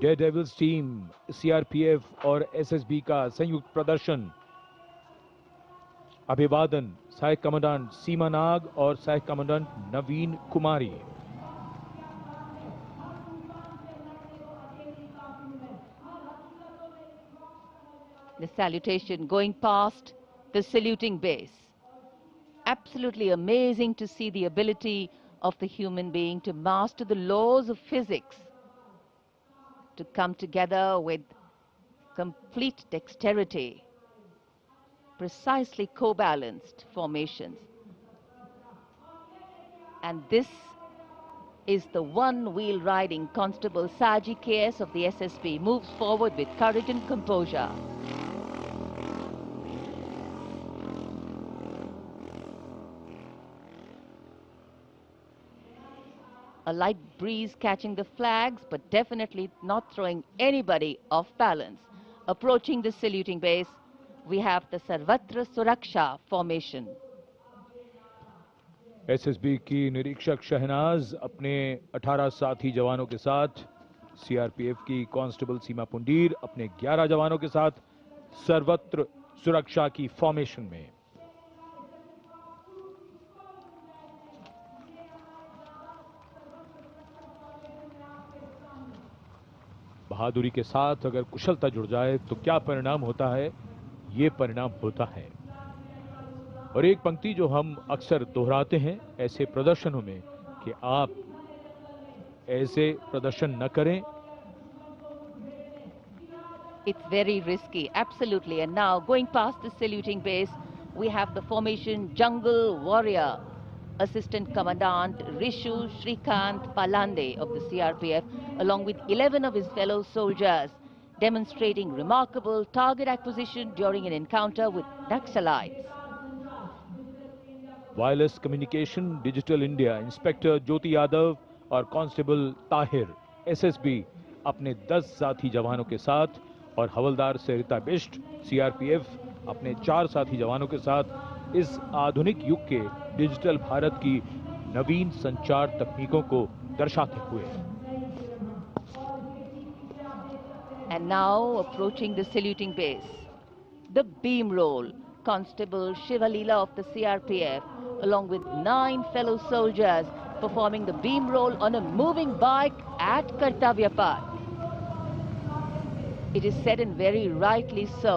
Daredevils team, CRPF और SSB का संयुक्त प्रदर्शन। अभिवादन सहायक कमांडेंट सीमा नाग और सहायक commandant Naveen Kumari. The salutation going past the saluting base. Absolutely amazing to see the ability of the human being to master the laws of physics, to come together with complete dexterity, precisely co-balanced formations. And this is the one-wheel riding Constable Saji KS of the SSB, moves forward with courage and composure. A light breeze catching the flags, but definitely not throwing anybody off balance. Approaching the saluting base, we have the Sarvatra Suraksha formation. SSB की निरीक्षक शहनाज अपने 18 साथी जवानों के साथ, CRPF की constable सीमा पुंडीर अपने 11 जवानों के साथ सर्वत्र सुरक्षा की फॉर्मेशन में। बहादुरी के साथ अगर कुशलता जुड़ जाए तो क्या परिणाम होता है, ये परिणाम होता है। और एक पंक्ति जो हम अक्सर दोहराते हैं ऐसे प्रदर्शनों में कि आप ऐसे प्रदर्शन न करें। It's very risky, absolutely. And now going past the saluting base, we have the formation Jungle Warrior. Assistant Commandant Rishu Shrikant Palande of the CRPF, along with 11 of his fellow soldiers, demonstrating remarkable target acquisition during an encounter with Naxalites. Wireless communication digital India inspector Jyoti Yadav और constable Tahir SSB अपने 10 साथी जवानों के साथ और हवलदार सरिता Bisht CRPF अपने 4 साथी जवानों के साथ इस आधुनिक युग के डिजिटल भारत की नवीन संचार तकनीकों को दर्शाते हुए। And now approaching the saluting base, the beam roll. Constable Shivalila of the CRPF, along with 9 fellow soldiers, performing the beam roll on a moving bike at Kartavya Path. It is said, and very rightly so,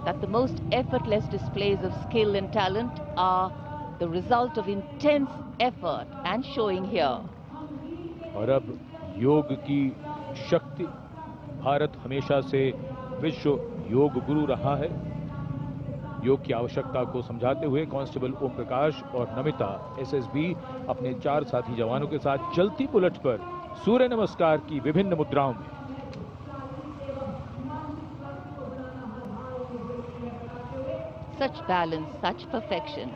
that the most effortless displays of skill and talent are the result of intense effort and showing here. और अब योग की शक्ति, भारत हमेशा से विश्व योग गुरु रहा है। योग की आवश्यकता को समझाते हुए कांस्टेबल ओम प्रकाश और नमिता एसएसबी अपने 4 साथी जवानों के साथ चलती बुलेट पर सूर्य नमस्कार की विभिन्न मुद्राओं में। Such balance, such perfection.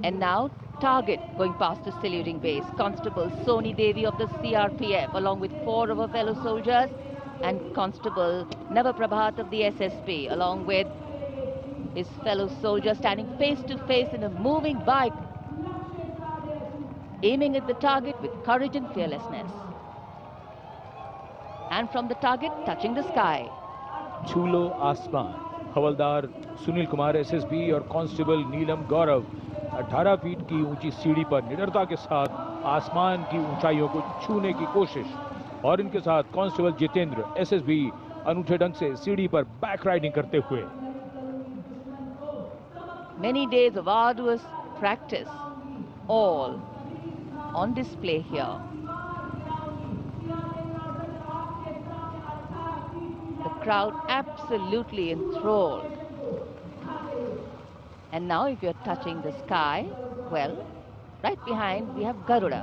And now target going past the saluting base. Constable Soni Devi of the CRPF, along with 4 of her fellow soldiers, and Constable Navaprabhat of the SSB, along with his fellow soldier, standing face to face in a moving bike, aiming at the target with courage and fearlessness. And from the target, touching the sky. छूलो आसमान। हवलदार Sunil Kumar SSB और constable नीलम गौरव 18 feet की ऊंची सीढ़ी पर निडरता के साथ आसमान की ऊंचाइयों को छूने की कोशिश। और इनके साथ कांस्टेबल जितेंद्र एसएसबी अनूठे ढंग से सीढ़ी पर बैक राइडिंग करते हुए। Many days of arduous practice, all on display here. The crowd absolutely enthralled. And now if you're touching the sky, well, right behind we have Garuda.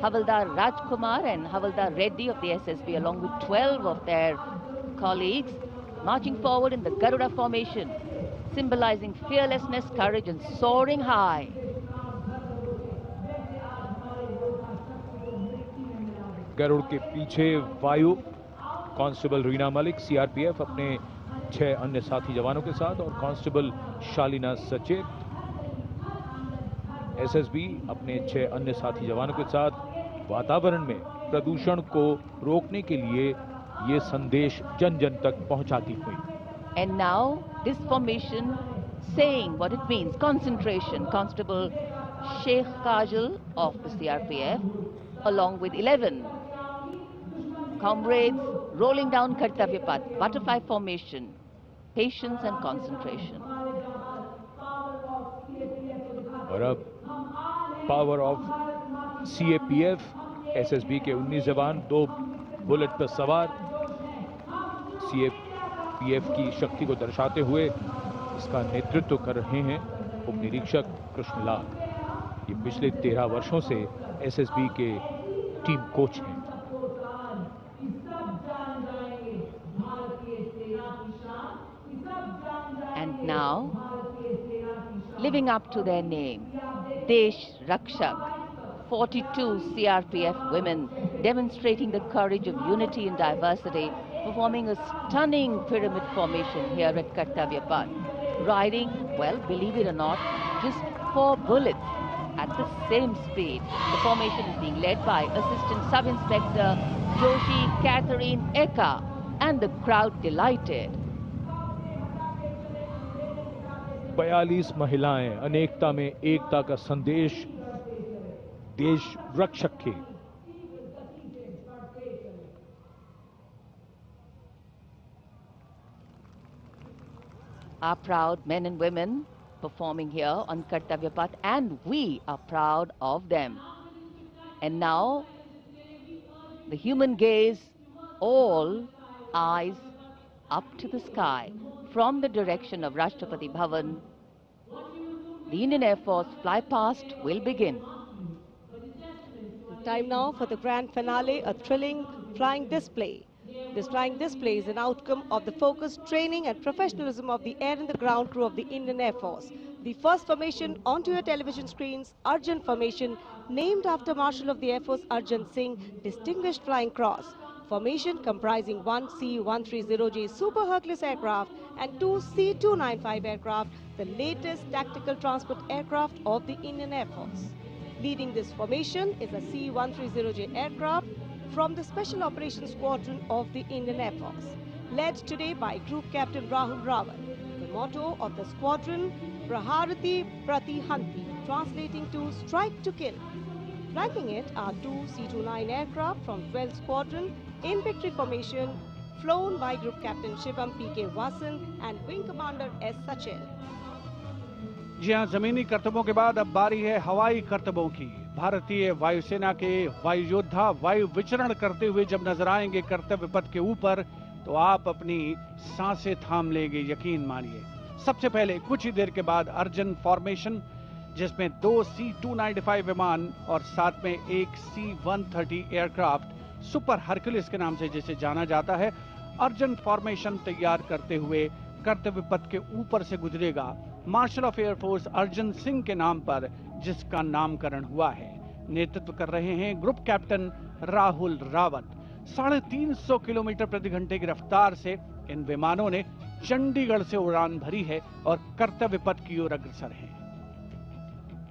Havaldar Rajkumar and Havaldar Reddy of the SSB, along with 12 of their colleagues, marching forward in the Garuda formation, symbolizing fearlessness, courage, and soaring high. Garuda के पीछे वायु constable Reena Malik CRPF अपने 6 अन्य साथी जवानों के साथ और कांस्टेबल शालिना सचेत एसएसबी अपने 6 अन्य साथी जवानों के साथ वातावरण में प्रदूषण को रोकने के लिए ये संदेश जन जन तक पहुंचाती हुई। And now this formation saying what it means, concentration. Constable Sheikh Kajal of the CRPF along with 11 comrades rolling down Kartavya Path, butterfly formation, patience and concentration. और अब पावर ऑफ CAPF, SSB के 19 जवान 2 bullet पर सवार CAPF की शक्ति को दर्शाते हुए इसका नेतृत्व कर रहे हैं उप निरीक्षक कृष्णलाल। ये पिछले 13 वर्षों से SSB के टीम कोच हैं। And now, living up to their name, Desh Rakshak, 42 CRPF women demonstrating the courage of unity and diversity, performing a stunning pyramid formation here at Kartavya Path. Riding, well, believe it or not, just 4 bullets at the same speed. The formation is being led by Assistant Sub-Inspector Joshi Catherine Eka, and the crowd delighted. 42 महिलाएं अनेकता में एकता का संदेश देश रक्षक के। Our proud men and women performing here on Kartavya Path, and we are proud of them. And now the human gaze, all eyes up to the sky from the direction of Rashtrapati Bhavan. The Indian Air Force fly past will begin. Time now for the grand finale, a thrilling flying display. This flying display is an outcome of the focused training and professionalism of the air and the ground crew of the Indian Air Force. The first formation onto your television screens, Arjun formation, named after Marshal of the Air Force Arjun Singh, Distinguished Flying Cross. Formation comprising 1 C-130J Super Hercules aircraft and 2 C-295 aircraft, the latest tactical transport aircraft of the Indian Air Force. Leading this formation is a C-130J aircraft from the Special Operations Squadron of the Indian Air Force, led today by Group Captain Rahul Rawat. The motto of the squadron, Praharati Pratihanti, translating to strike to kill. Flanking it are 2 C-29 aircraft from 12th Squadron in victory formation, flown by Group Captain Shivam P.K. Vasan and Wing Commander S. Sachin. जी हाँ, जमीनी करतबों के बाद अब बारी है हवाई करतबों की। भारतीय वायुसेना के वायु योद्धा वायु विचरण करते हुए जब नजर आएंगे कर्तव्य पथ के ऊपर तो आप अपनी सांसें थाम लेंगे, यकीन मानिए। सबसे पहले कुछ ही देर के बाद अर्जन फॉर्मेशन, जिसमें 2 C-295 विमान और साथ में एक C-130 एयरक्राफ्ट सुपर हरक्यूलिस के नाम से जिसे जाना जाता है, अर्जन फॉर्मेशन तैयार करते हुए कर्तव्य पथ के ऊपर से गुजरेगा marshal of air force Arjan Singh के नाम पर, जिसका नामकरण हुआ है। नेतृत्व कर रहे हैं group captain Rahul Rawat. 350 kilometre प्रति घंटे की रफ्तार से इन विमानों ने चंडीगढ़ से उड़ान भरी है और कर्तव्य पथ की ओर अग्रसर है।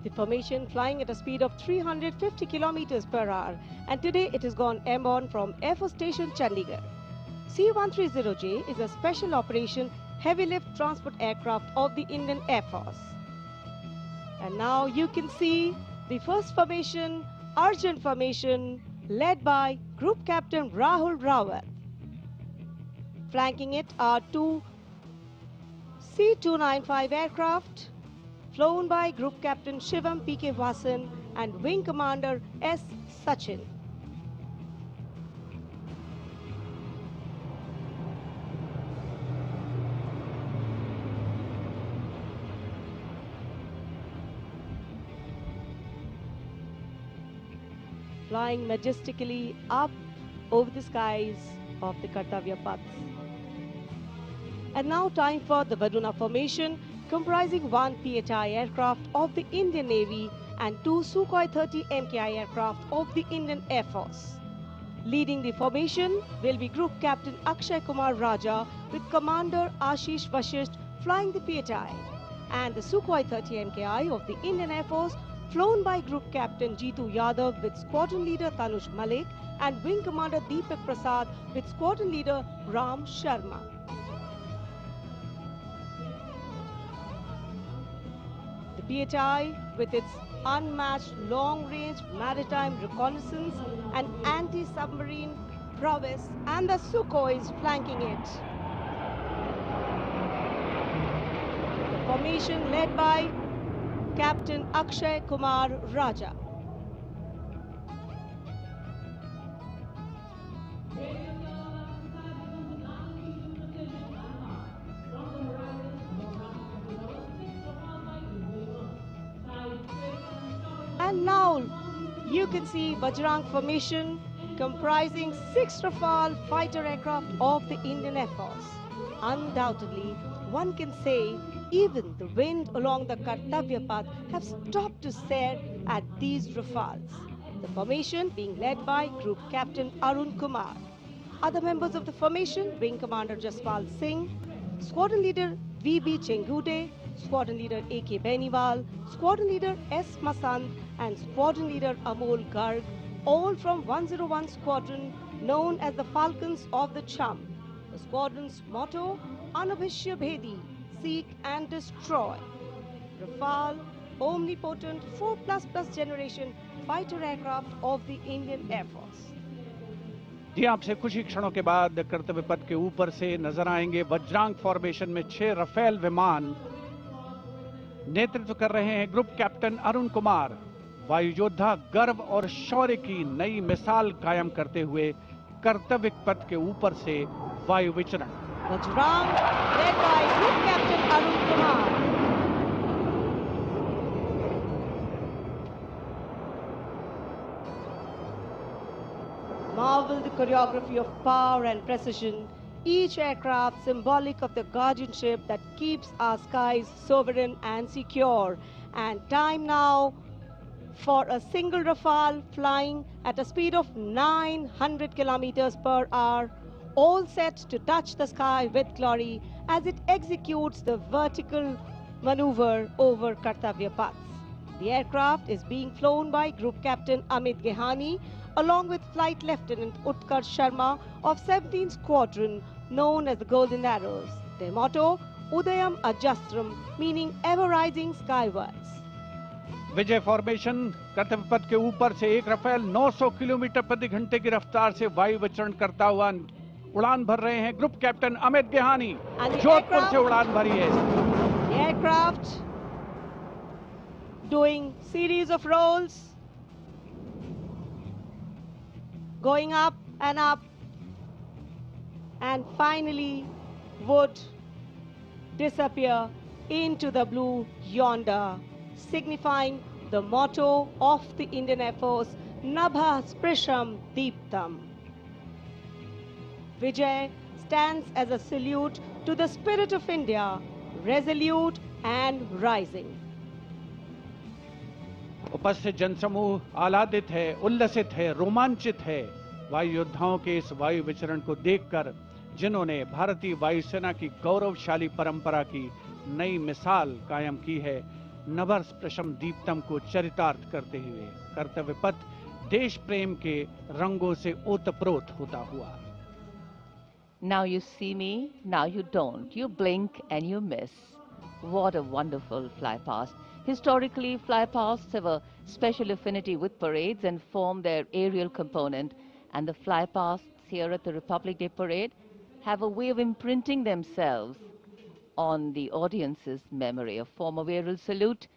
The formation flying at a speed of 350 kilometers per hour, and today it has gone airborne from Air Force Station Chandigarh. C-130J is a special operation heavy lift transport aircraft of the Indian Air Force. And now you can see the first formation, Arjun formation, led by Group Captain Rahul Rawat. Flanking it are 2 C-295 aircraft, flown by Group Captain Shivam P.K. Vasan and Wing Commander S. Sachin. Flying majestically up over the skies of the Kartavya Paths. And now time for the Varuna formation, comprising 1 PHI aircraft of the Indian Navy and 2 Sukhoi 30 MKI aircraft of the Indian Air Force. Leading the formation will be Group Captain Akshay Kumar Raja with Commander Ashish Vashisht flying the PHI, and the Sukhoi 30 MKI of the Indian Air Force flown by Group Captain Jeetu Yadav with Squadron Leader Tanush Malik and Wing Commander Deepak Prasad with Squadron Leader Ram Sharma. The PHI, with its unmatched long-range maritime reconnaissance and anti-submarine prowess, and the Sukhois flanking it. The formation led by Captain Akshay Kumar Raja. And now you can see Bajrang formation comprising 6 Rafale fighter aircraft of the Indian Air Force. Undoubtedly, one can say even the wind along the Kartavya path have stopped to stare at these Rafales. The formation being led by Group Captain Arun Kumar. Other members of the formation, Wing Commander Jaspal Singh, Squadron Leader V.B. Chengude, Squadron Leader A.K. Beniwal, Squadron Leader S. Masand, and Squadron Leader Amol Garg, all from 101 Squadron, known as the Falcons of the Cham. The squadron's motto, Anubhishya Bhedi, seek and destroy. Rafale, omnipotent 4++ generation fighter aircraft of the Indian Air Force. जी आपसे कुछ ही क्षणों के बाद कर्तव्य पथ के ऊपर से नजर आएंगे वज्रांग फॉर्मेशन में 6 रफेल विमान। नेतृत्व कर रहे हैं ग्रुप कैप्टन अरुण कुमार। वायु योद्धा गर्व और शौर्य की नई मिसाल कायम करते हुए कर्तव्य पथ के ऊपर से वायु विचरण। Vajrang, led by Group Captain Arun Kumar. Marvel the choreography of power and precision, each aircraft symbolic of the guardianship that keeps our skies sovereign and secure. And time now for a single Rafale flying at a speed of 900 kilometers per hour, all set to touch the sky with glory as it executes the vertical maneuver over Kartavya Paths. The aircraft is being flown by Group Captain Amit Gehani along with Flight Lieutenant Utkarsh Sharma of 17th Squadron, known as the Golden Arrows. Their motto, Udayam Ajastram, meaning ever rising skywards. Vijay formation कर्तव्य पथ के ऊपर से एक Rafale 900 kilometre प्रति घंटे की रफ्तार से वायु विचरण करता हुआ उड़ान भर रहे हैं ग्रुप कैप्टन अमित गेहानी। जोधपुर से उड़ान भरी है। The aircraft doing series of rolls, going up, and finally would disappear into the blue yonder, signifying the motto of the Indian Air Force, Nabha Sprisham Deeptam. Vijay stands as a salute to the spirit of India, resolute and rising. उपस्थित जनसमूह आह्लादित है, उल्लसित है, रोमांचित है वायु योद्धाओं के इस वायु विचरण को देखकर, जिन्होंने भारतीय वायुसेना की गौरवशाली परंपरा की नई मिसाल कायम की है। नभः स्पृशम दीप्तम को चरितार्थ करते हुए कर्तव्य पथ देश प्रेम के रंगों से ओतप्रोत होता हुआ। Now you see me, now you don't. You blink and you miss. What a wonderful flypast. Historically, flypasts have a special affinity with parades and form their aerial component. And the flypasts here at the Republic Day Parade have a way of imprinting themselves on the audience's memory. A form of aerial salute.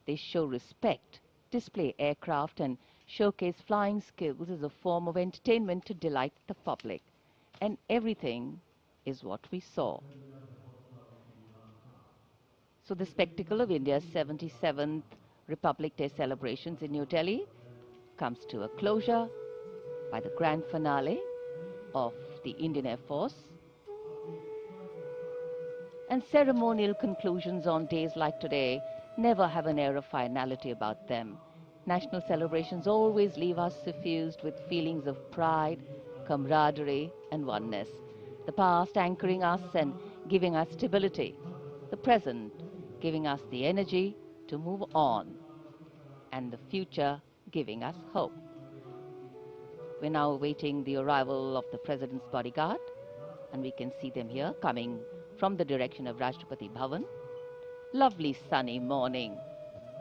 They show respect, display aircraft, and showcase flying skills as a form of entertainment to delight the public. And everything is what we saw. So the spectacle of India's 77th Republic Day celebrations in New Delhi comes to a closure by the grand finale of the Indian Air Force. And ceremonial conclusions on days like today never have an air of finality about them. National celebrations always leave us suffused with feelings of pride, camaraderie and oneness. The past anchoring us and giving us stability. The present giving us the energy to move on. And the future giving us hope. We're now awaiting the arrival of the President's bodyguard, and we can see them here coming from the direction of Rashtrapati Bhavan. Lovely sunny morning.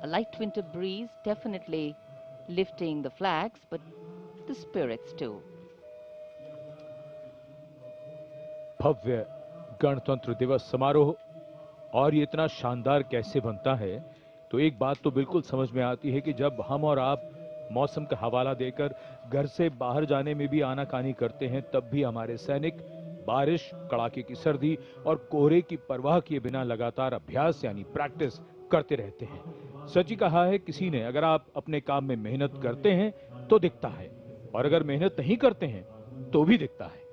A light winter breeze definitely lifting the flags, but the spirits too. भव्य गणतंत्र दिवस समारोह, और ये इतना शानदार कैसे बनता है, तो एक बात तो बिल्कुल समझ में आती है कि जब हम और आप मौसम का हवाला देकर घर से बाहर जाने में भी आनाकानी करते हैं, तब भी हमारे सैनिक बारिश, कड़ाके की सर्दी और कोहरे की परवाह किए बिना लगातार अभ्यास यानी प्रैक्टिस करते रहते हैं। सच ही कहा है किसी ने, अगर आप अपने काम में मेहनत करते हैं तो दिखता है, और अगर मेहनत नहीं करते हैं तो भी दिखता है।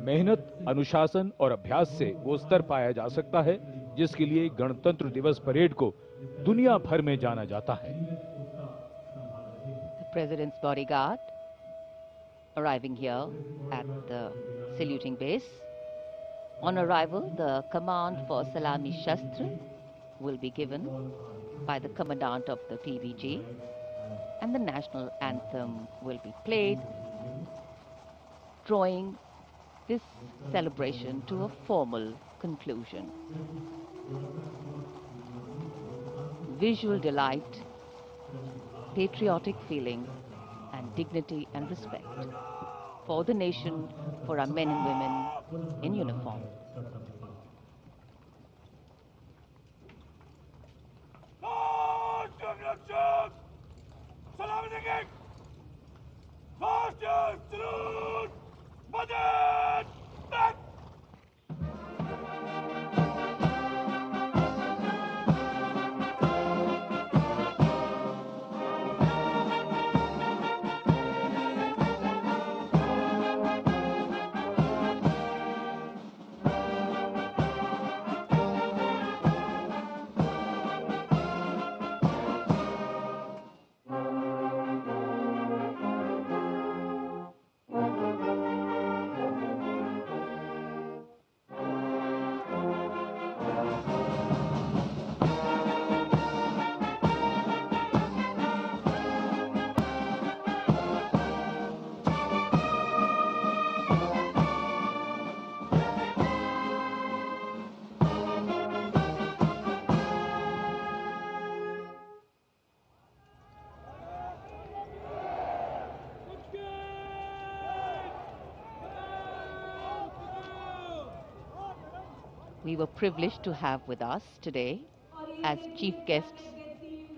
मेहनत, अनुशासन और अभ्यास से वो स्तर पाया जा सकता है जिसके लिए गणतंत्र दिवस परेड को दुनिया भर में जाना जाता है। The President's bodyguard arriving here at the saluting base. On arrival, the command for Salami Shastra will be given by the commandant of the PVG, and the national anthem will be played, drawing this celebration to a formal conclusion. Visual delight, patriotic feeling, and dignity and respect for the nation, for our men and women in uniform. We were privileged to have with us today as chief guests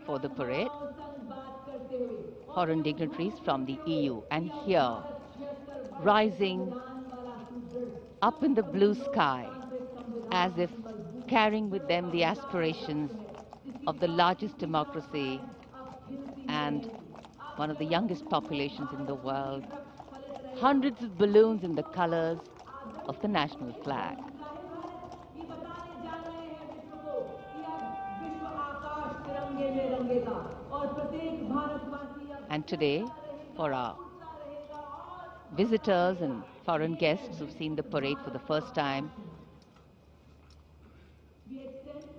for the parade foreign dignitaries from the EU, and here, rising up in the blue sky as if carrying with them the aspirations of the largest democracy and one of the youngest populations in the world, hundreds of balloons in the colors of the national flag. And today, for our visitors and foreign guests who've seen the parade for the first time,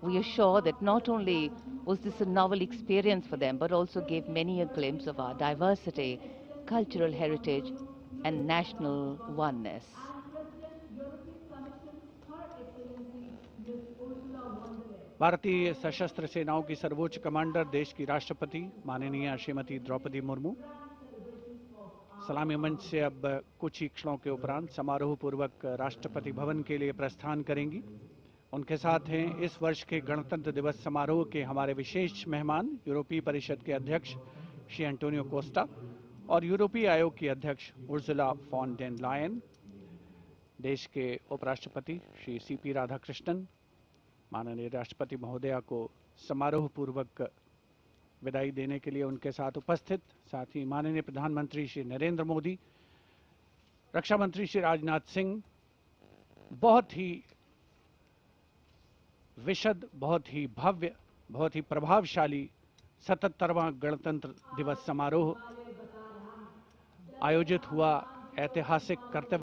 we are sure that not only was this a novel experience for them, but also gave many a glimpse of our diversity, cultural heritage, and national oneness. भारतीय सशस्त्र सेनाओं की सर्वोच्च commander, देश की राष्ट्रपति माननीय श्रीमती द्रौपदी मुर्मू सलामी मंच से अब कुछ ही क्षणों के उपरांत समारोह पूर्वक राष्ट्रपति भवन के लिए प्रस्थान करेंगी। उनके साथ हैं इस वर्ष के गणतंत्र दिवस समारोह के हमारे विशेष मेहमान, यूरोपीय परिषद के अध्यक्ष श्री एंटोनियो कोस्टा और यूरोपीय आयोग की अध्यक्ष उर्सुला फॉन डेर लायन, देश के उपराष्ट्रपति श्री सीपी राधाकृष्णन, माननीय राष्ट्रपति महोदया को समारोह पूर्वक विदाई देने के लिए उनके साथ उपस्थित, साथ ही माननीय प्रधानमंत्री श्री नरेंद्र मोदी, रक्षा मंत्री श्री राजनाथ सिंह, बहुत ही विशद, बहुत ही भव्य, बहुत ही प्रभावशाली 77वां गणतंत्र दिवस समारोह आयोजित हुआ। ऐतिहासिक कर्तव्य